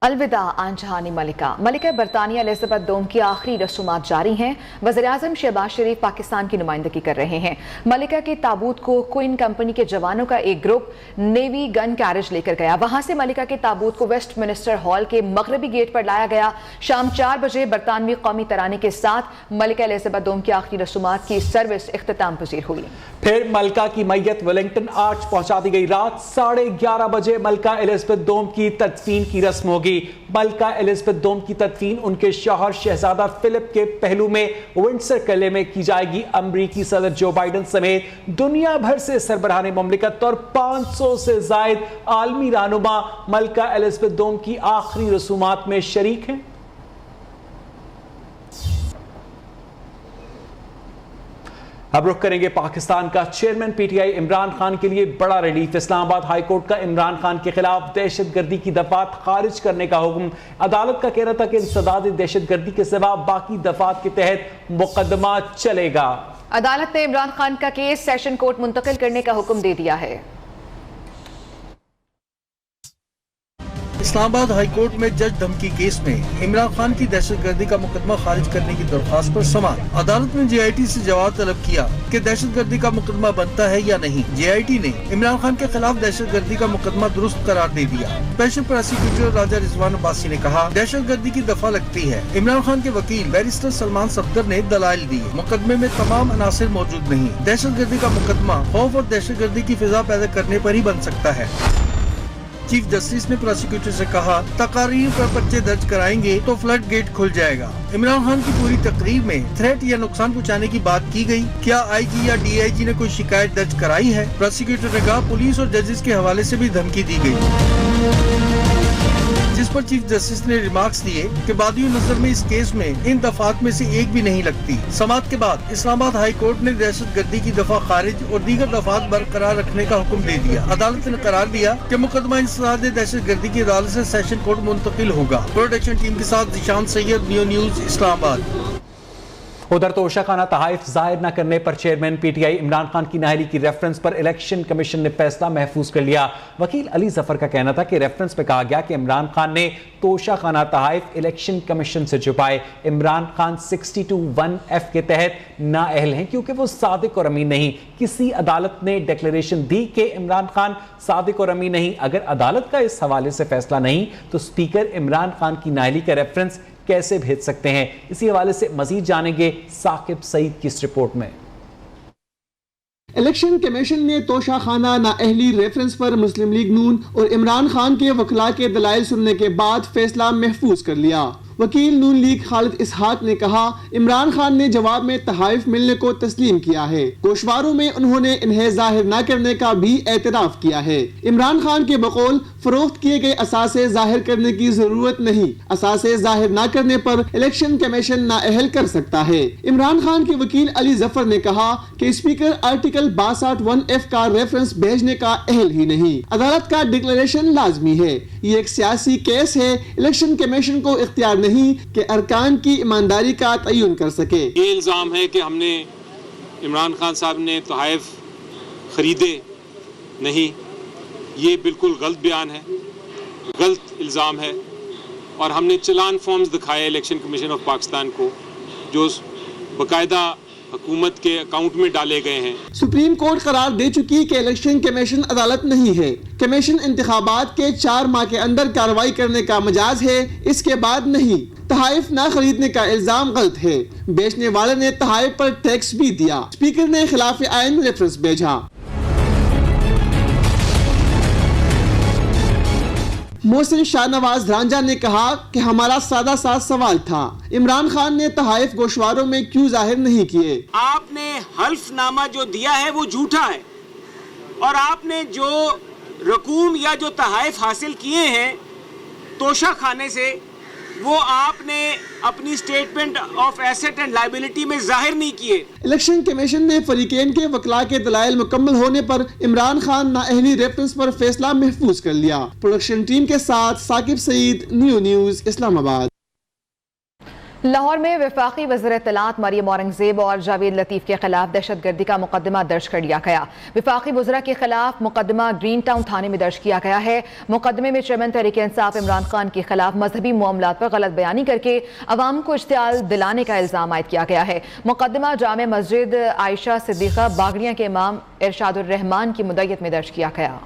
अलविदा आनजहानी मलिका। मलिका बरतानिया एलिजाबेथ दोम की आखिरी रसूमात जारी हैं। वज़ीर-ए-आज़म शहबाज शरीफ पाकिस्तान की नुमाइंदगी कर रहे हैं। मलिका के ताबूत को क्वीन कंपनी के जवानों का एक ग्रुप नेवी गन कैरेज लेकर गया। वहां से मलिका के ताबूत को वेस्टमिनिस्टर हॉल के मगरबी गेट पर लाया गया। शाम 4 बजे बरतानवी कौमी तराने के साथ मलिका एलिजाबेथ दोम की आखिरी रसूमात की सर्विस इख्तिताम पजीर हुई। फिर मलिका की मैयत वेलिंगटन आर्च पहुंचा दी गई। रात 11:30 बजे मलिका एलिजाबेथ दोम की तदफीन की रस्म होगी। मलिका एलिजाबेथ दोम की तदफीन उनके शौहर शहजादा फिलिप के पहलू में विंडसर किले में की जाएगी। अमरीकी सदर जो बाइडन समेत दुनिया भर से सरबराहान मुमलिकत और 500 से जायद आलमी रहनुमा मलिका एलिजाबेथ दोम की आखिरी रसूमात में शरीक हैं। अब रुख करेंगे पाकिस्तान का। चेयरमैन पीटीआई इमरान खान के लिए बड़ा रिलीफ। इस्लामाबाद हाई कोर्ट का इमरान खान के खिलाफ दहशतगर्दी की दफात खारिज करने का हुक्म। अदालत का कहना था कि इंसदाद दहशतगर्दी के सिवा बाकी दफात के तहत मुकदमा चलेगा। अदालत ने इमरान खान का केस सेशन कोर्ट मुंतकिल करने का हुक्म दे दिया है। इस्लामाबाद हाई कोर्ट में जज धमकी केस में इमरान खान की दहशतगर्दी का मुकदमा खारिज करने की दरख्वास्त पर समाअत। अदालत ने JIT से जवाब तलब किया कि दहशतगर्दी का मुकदमा बनता है या नहीं। JIT ने इमरान खान के खिलाफ दहशतगर्दी का मुकदमा दुरुस्त करार दे दिया। स्पेशल प्रोसिक्यूटर राजा रिजवान अब्बासी ने कहा, दहशतगर्दी की दफा लगती है। इमरान खान के वकील बैरिस्टर सलमान सफदर ने दलाइल दिए। मुकदमे में तमाम अनासिर मौजूद नहीं। दहशतगर्दी का मुकदमा खौफ और दहशतगर्दी की फिजा पैदा करने पर ही बन सकता है। चीफ जस्टिस ने प्रोसिक्यूटर से कहा, तकारीर पर पर्चे दर्ज कराएंगे तो फ्लड गेट खुल जाएगा। इमरान खान की पूरी तकरीर में थ्रेट या नुकसान पहुंचाने की बात की गई। क्या IG या DIG ने कोई शिकायत दर्ज कराई है? प्रोसिक्यूटर ने कहा, पुलिस और जजेस के हवाले से भी धमकी दी गई, जिस पर चीफ जस्टिस ने रिमार्क्स दिए कि बादियों नजर में इस केस में इन दफात में से एक भी नहीं लगती। समाअत के बाद इस्लामाबाद हाई कोर्ट ने दहशतगर्दी की दफा खारिज और दीगर दफात बरकरार रखने का हुक्म दे दिया। अदालत ने करार दिया कि मुकदमा इंसदाद दहशतगर्दी की अदालत से सेशन कोर्ट मुंतकिल होगा। प्रोडक्शन टीम के साथ जिशान सैयद, न्यू न्यूज, इस्लामाबाद। उधर तोशाखाना तहाइफ जाहिर न करने पर चेयरमैन पीटीआई इमरान खान की नाअहली की रेफरेंस पर इलेक्शन कमीशन ने फैसला महफूज कर लिया। वकील अली जफर का कहना था कि रेफरेंस में कहा गया कि इमरान खान ने तोशाखाना तहाइफ इलेक्शन कमीशन से छुपाए। इमरान खान 62(1)(f) के तहत नाअहल हैं क्योंकि वो सादिक और अमीन नहीं। किसी अदालत ने डिक्लेरेशन दी कि इमरान खान सादिक और अमीन नहीं। अगर अदालत का इस हवाले से फैसला नहीं तो स्पीकर इमरान खान की नाअहली का रेफरेंस कैसे भेज सकते हैं? इसी हवाले से मजीद जानेंगे साकिब सईद की इस रिपोर्ट में। इलेक्शन कमीशन ने तोशाखाना नाअहली रेफरेंस पर मुस्लिम लीग नून और इमरान खान के वकला के दलाइल सुनने के बाद फैसला महफूज कर लिया। वकील नून लीग खालिद इसहाक ने कहा, इमरान खान ने जवाब में तहाइफ मिलने को तस्लीम किया है। गोशवारों में उन्होंने इन्हें जाहिर न करने का भी एतराफ किया है। इमरान खान के बकौल फरोख्त किए गए असासे जाहिर करने की जरूरत नहीं। असासे जाहिर न करने पर इलेक्शन कमीशन नाअहल कर सकता है। इमरान खान के वकील अली जफर ने कहा कि स्पीकर आर्टिकल 62(1)(f) का रेफरेंस भेजने का अहल ही नहीं। अदालत का डिक्लेरेशन लाजमी है। ये एक सियासी केस है। इलेक्शन कमीशन को इख्तियार नहीं कि अरकान की ईमानदारी का तयन कर सके। ये इल्ज़ाम है कि हमने इमरान खान साहब ने तोहाइफ खरीदे नहीं, ये बिल्कुल गलत बयान है, गलत इल्ज़ाम है। और हमने चलान फॉर्म्स दिखाए इलेक्शन कमीशन ऑफ पाकिस्तान को जो बाकायदा हुकूमत के अकाउंट में डाले गए हैं। सुप्रीम कोर्ट करार दे चुकी कि इलेक्शन कमीशन अदालत नहीं है। कमीशन इंतखाबात के 4 माह के अंदर कार्रवाई करने का मजाज है, इसके बाद नहीं। तहाइफ न खरीदने का इल्जाम गलत है। बेचने वाले ने तहाइफ पर टैक्स भी दिया। स्पीकर ने खिलाफ आइन रेफरेंस भेजा। मोहसिन शाहनवाज रांझा ने कहा कि हमारा सादा सा सवाल था, इमरान खान ने तहाइफ गोशवारों में क्यों जाहिर नहीं किए? आपने हल्फनामा जो दिया है वो झूठा है और आपने जो रकूम या जो तहाइफ हासिल किए हैं तोशा खाने से वो आपने अपनी statement of asset and liability में जाहिर नहीं किए। इलेक्शन कमीशन ने फरीकैन के वकला के दलाइल मुकम्मल होने पर इमरान खान नाअहली रेफरेंस पर फैसला महफूज कर लिया। प्रोडक्शन टीम के साथ साकिब सईद, न्यू न्यूज, इस्लामाबाद। लाहौर में वफाकी वज़ीर इत्तलात मरियम औरंगजेब और जावेद लतीफ़ के खिलाफ दहशतगर्दी का मुकदमा दर्ज कर लिया गया। वफाकी वज़रा के खिलाफ मुकदमा ग्रीन टाउन थाने में दर्ज किया गया है। मुकदमे में चेयरमैन तहरीक इंसाफ इमरान खान के खिलाफ मजहबी मामलात पर गलत बयानी करके अवाम को इश्तियाल दिलाने का इल्जाम आयद किया गया है। मुकदमा जामे मस्जिद आयशा सिद्दीक़ा बागड़ियाँ के इमाम इरशादुर रहमान की मुद्दत में दर्ज किया गया।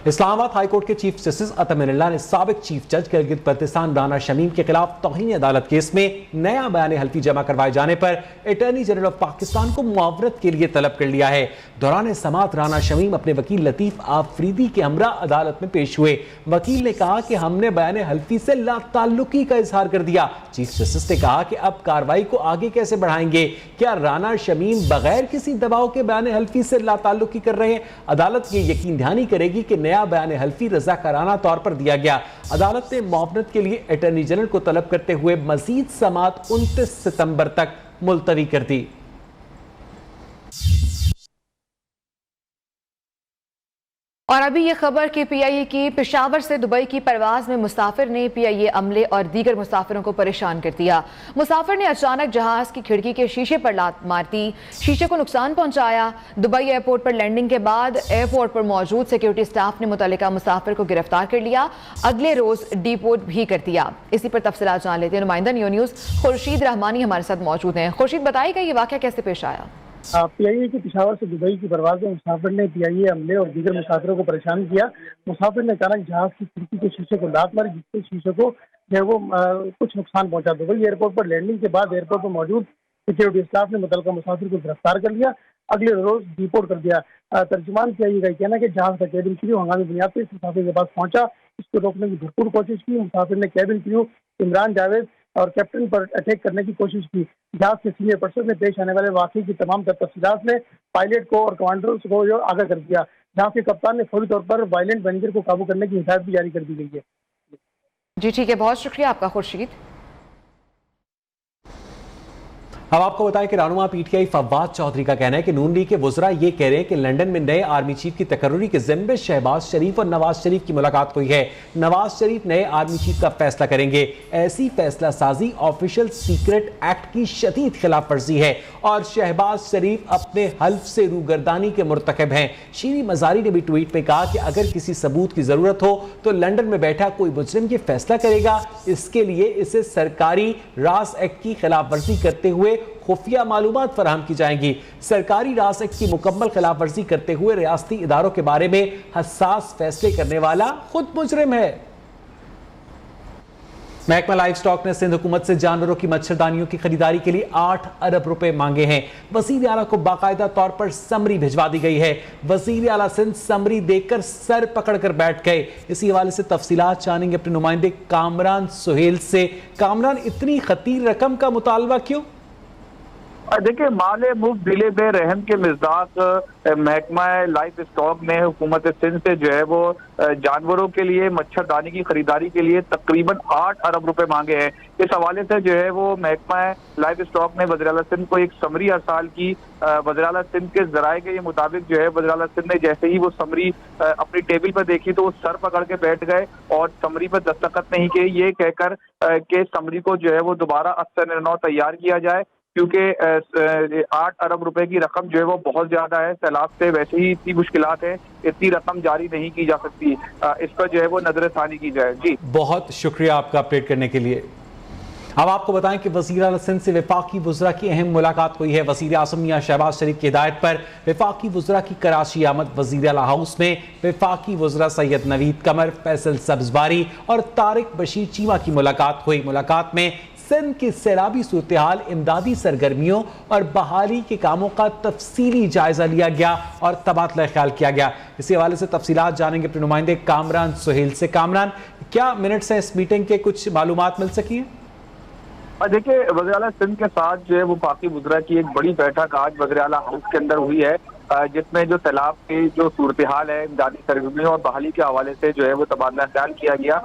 इस्लामाबाद हाईकोर्ट के चीफ जस्टिस अता मिनल्ला ने साबिक चीफ जज गिलगित बल्तिस्तान राना शमीम के खिलाफ तौहीन अदालत केस में नया बयान हल्फी जमा करवाए जाने पर अटॉर्नी जनरल ऑफ पाकिस्तान को मुआवरत के लिए तलब कर लिया है। दौरान समाअत राना शमीम अपने वकील लतीफ आफरीदी के हमरा अदालत में पेश हुए। वकील ने कहा कि हमने बयान हल्फी से लाताल्लुकी का इजहार कर दिया। चीफ जस्टिस ने कहा कि अब कार्रवाई को आगे कैसे बढ़ाएंगे? क्या राना शमीम बगैर किसी दबाव के बयान हल्फी से लाताल्लुकी कर रहे हैं? अदालत ये यकीन दहानी करेगी कि नया बयान हल्फी रज़ाकाराना तौर पर दिया गया। अदालत ने मुआवरत के लिए अटॉर्नी जनरल को तलब करते हुए मजीद समाअत 29 सितंबर तक मुलतवी कर दी। और अभी ये खबर कि पीआईए की पेशावर से दुबई की परवाज में मुसाफिर ने पीआईए अमले और दीगर मुसाफिरों को परेशान कर दिया। मुसाफिर ने अचानक जहाज की खिड़की के शीशे पर लात मार दी, शीशे को नुकसान पहुंचाया। दुबई एयरपोर्ट पर लैंडिंग के बाद एयरपोर्ट पर मौजूद सिक्योरिटी स्टाफ ने मुतल्लिका मुसाफिर को गिरफ्तार कर लिया, अगले रोज डिपोर्ट भी कर दिया। इसी पर तफसीलात जान लेते हैं। नुमाइंदा न्यू न्यूज़ खुर्शीद रहमानी हमारे साथ मौजूद हैं। खुर्शीद, बताइएगा ये वाक़या कैसे पेश आया? पीआईए की पेशावर से दुबई की परवाज में मुसाफिर ने पीआईए अमले और दीगर मुसाफिरों को परेशान किया। मुसाफिर ने अचानक जहाज की खिड़की के शीशे को लात मारी, जिससे शीशे को जो है वो कुछ नुकसान पहुंचा। दुबई एयरपोर्ट पर लैंडिंग के बाद एयरपोर्ट पर मौजूद सिक्योरिटी स्टाफ ने मुतल्लिका मुसाफिर को गिरफ्तार कर लिया, अगले रोज डिपोर्ट कर दिया। तर्जुमान पीआईए का कहना है कि जहाज का कैबिन क्रू हंगामी बुनियाद पर इस मुसाफिर के पास पहुंचा, इसको रोकने की भरपूर कोशिश की। मुसाफिर ने कैबिन क्रू इमरान जावेद और कैप्टन पर अटैक करने की कोशिश की। जहाज के सीनियर पर्सन ने पेश आने वाले वाक़े की तमाम तफसीलात में पायलट को और कमांडर्स को जो आगाह कर दिया। जहाज के कप्तान ने फौरी तौर पर वायलेंट मैनेजर को काबू करने की हिदायत भी जारी कर दी गई है। जी ठीक है, बहुत शुक्रिया आपका खुर्शीद। अब आपको बताएं कि रहनुमा पीटीआई फवाद चौधरी का कहना है कि नून लीग के वुज़रा ये कह रहे हैं कि लंदन में नए आर्मी चीफ की तकर्रुरी के ज़िम्मे शहबाज शरीफ और नवाज शरीफ की मुलाकात हुई है। नवाज शरीफ नए आर्मी चीफ का फैसला करेंगे। ऐसी फैसला साजी ऑफिशियल सीक्रेट एक्ट की शदीद खिलाफ वर्जी है और शहबाज शरीफ अपने हल्फ से रूगर्दानी के मुर्तकब हैं। शीरी मजारी ने भी ट्वीट में कहा कि अगर किसी सबूत की जरूरत हो तो लंदन में बैठा कोई मुजरिम ये फैसला करेगा। इसके लिए इसे सरकारी रास एक्ट की खिलाफ वर्जी करते हुए खुफिया मालूमात फराहम की जाएंगी। सरकारी रास एक्ट की मुकम्मल खिलाफ वर्जी करते हुए रियासती इदारों के बारे में हसास फैसले करने वाला खुद मुजरिम है। महकमा लाइव स्टॉक ने सिंध हुकूमत से जानवरों की मच्छरदानियों की खरीदारी के लिए 8 अरब रुपए मांगे हैं। वजीर आला को बाकायदा तौर पर समरी भिजवा दी गई है। वजीर आला सिंध समरी देकर सर पकड़कर बैठ गए। इसी हवाले से तफसीलात जानेंगे अपने नुमाइंदे कामरान सुहेल से। कामरान, इतनी खतीर रकम का मुतालबा क्यों? देखिए, माले मुफ्त दिले बेरहम के मिज़दाक महकमा लाइफ स्टॉक ने हुकूमत सिंध से जो है वो जानवरों के लिए मच्छरदानी की खरीदारी के लिए तकरीबन 8 अरब रुपए मांगे हैं। इस हवाले से जो है वो महकमा लाइफ स्टॉक ने वज़ीर आला सिंध को एक समरी अरसाल की। वज़ीर आला सिंध के जराये के मुताबिक जो है वज़ीर आला सिंध ने जैसे ही वो समरी अपनी टेबल पर देखी तो वो सर पकड़ के बैठ गए और समरी पर दस्तखत नहीं किए, ये कहकर के समरी को जो है वो दोबारा अस्तनौ तैयार किया जाए, क्योंकि 8 अरब रुपए की रकम जो है वो बहुत ज्यादा है। सैलाब से वैसे ही इतनी मुश्किलात है, इतनी रकम जारी नहीं की जा सकती। इस पर जो है वो नजरसानी की जाए। जी बहुत शुक्रिया आपका अपडेट करने के लिए। अब आपको बताएं कि वज़ीर आला सिंध से वफाकी वुज़रा की अहम मुलाकात हुई है। वज़ीर आज़म मियां शहबाज शरीफ की हिदायत पर वफाकी वुज़रा की कराची आमद। वज़ीर आला हाउस में वफाकी वुज़रा सैयद नवीद कमर, फैसल सब्ज़बारी और तारिक बशीर चीमा की मुलाकात हुई। मुलाकात में सिंध की सैलाबी सूरत हाल, इमदादी सरगर्मियों और बहाली के कामों का तफसीली जायजा लिया गया और तबादला ख्याल किया गया। इसी हवाले से तफसीलात जानेंगे अपने नुमाइंदे कामरान सुहेल से। कामरान, क्या मिनट्स हैं इस मीटिंग के, कुछ मालूमात मिल सकी है? देखिए, वज़ीर आला सिंध के साथ जो है वो वफाकी वुज़रा की एक बड़ी बैठक आज वज़ीर आला हाउस के अंदर हुई है, जिसमें जो सैलाब की जो सूरत हाल है, इमदादी सरगर्मियों और बहाली के हवाले से जो है वो तबादला ख्याल किया गया।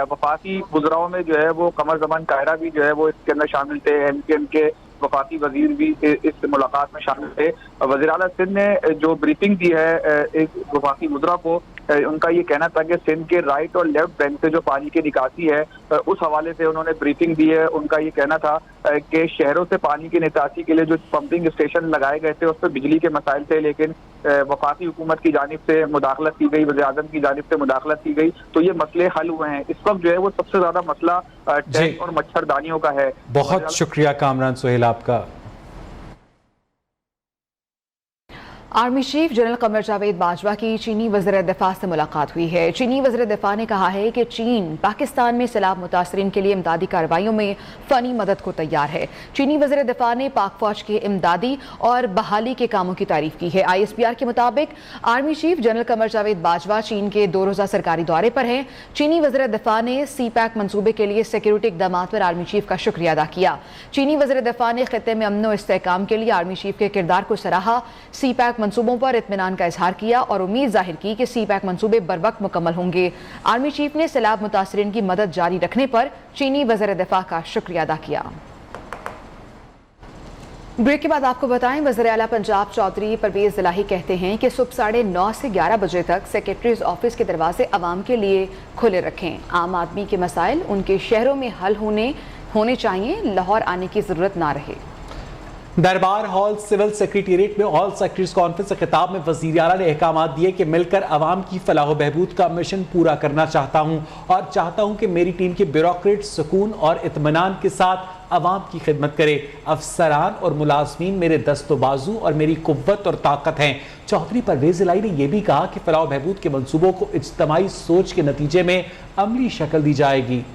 वफाकी वुज़राओं में जो है वो कमर ज़मान कायरा भी जो है वो इसके अंदर शामिल थे। MKM के वफाकी वजीर भी इस मुलाकात में शामिल थे। वज़ीर आला सिंध ने जो ब्रीफिंग दी है एक वफाकी वुज़रा को, उनका ये कहना था कि सिंध के राइट और लेफ्ट बैंक से जो पानी की निकासी है उस हवाले से उन्होंने ब्रीफिंग दी है। उनका ये कहना था कि शहरों से पानी की निकासी के लिए जो पंपिंग स्टेशन लगाए गए थे उस पर बिजली के मसाइल थे, लेकिन वफाकी हुकूमत की जानिब से मुदाखलत की गई, वज़ीर-ए-आज़म की जानिब से मुदाखलत की गई, तो ये मसले हल हुए हैं। इस वक्त जो है वो सबसे ज्यादा मसला टैंक और मच्छरदानियों का है। बहुत शुक्रिया कामरान सुहेल आपका। Army chief general Qamar Javed Bajwa की चीनी वज़ीर दिफा से मुलाकात हुई है। चीनी वज़ीर दिफा ने कहा है कि चीन पाकिस्तान में सैलाब मुतासरीन के लिए इमदादी कार्रवाइयों में फ़नी मदद को तैयार है। चीनी वज़ीर दिफा ने पाक फौज के इमदादी और बहाली के कामों की तारीफ की है। ISPR के मुताबिक army chief general Qamar Javed Bajwa चीन के 2 रोज़ा सरकारी दौरे पर हैं। चीनी वज़ीर दिफा ने CPAC मंसूबे के लिए सिक्योरिटी इक़दामात पर आर्मी चीफ का शुक्रिया अदा किया। चीनी वज़ीर दिफा ने खित्ते में अमन व इस्तेहकाम के लिए आर्मी चीफ के किरदार को सराहा, CPAC मंसूबों पर इत्मीनान का इजहार किया और उम्मीद जाहिर की कि CPAC मंसूबे बरवक्त मुकम्मल होंगे। आर्मी चीफ ने सैलाब मुतासरीन की मदद जारी रखने पर चीनी वज़ीर दिफा का शुक्रिया अदा किया। ब्रेक के बाद आपको बताएं, वज़ीर आला पंजाब चौधरी परवेज इलाही कहते हैं कि सुबह 9:30 से 11 बजे तक सेक्रेटरीज ऑफिस के दरवाजे आवाम के लिए खुले रखें। आम आदमी के मसाइल उनके शहरों में हल होने चाहिए, लाहौर आने की जरूरत ना रहे। दरबार हॉल सिविल सेक्रेटेरिएट में ऑल सेक्रेटरीज कॉन्फ्रेंस के खिताब में वज़ीर आला ने अहकाम दिए कि मिलकर आवाम की फलाह व बहबूद का मिशन पूरा करना चाहता हूँ और चाहता हूँ कि मेरी टीम के ब्यूरोक्रेट सुकून और इत्मीनान के साथ आवाम की खिदमत करे। अफसरान और मुलाजमीन मेरे दस्तो बाजू और मेरी कुव्वत और ताकत हैं। चौधरी परवेज इलाही ने यह भी कहा कि फलाह व बहबूद के मंसूबों को इज्तिमाई सोच के नतीजे में अमली शक्ल दी जाएगी।